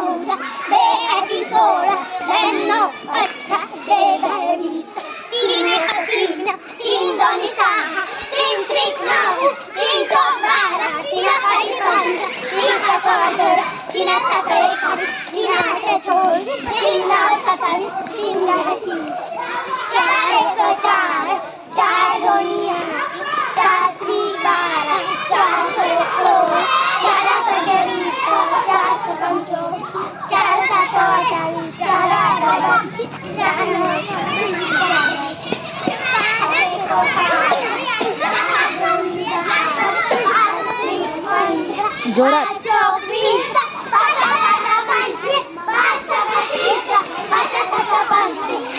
14 बेआसी 16 96 18 20 तीन एक तीन तीन दोन्ही 6 तीन त्रिक 9 तीन चौक 12 तीन पाटी 5 तीन सात 18 तीन सात 21 तीन आठ 24 तीन नऊ 27 तीन 30 चार एक 4 चार दोन्ही 8 चार त्रिक 12 चार चौक 16 चार आठ 20 चार सात 25 चार सात 28 चार आठ 32 चार नऊ 26 जोरात 24 पाच 25 पाच 30 पाच 35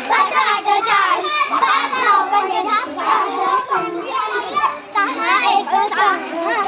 पाच 40 पाच 9 15 6 एक 6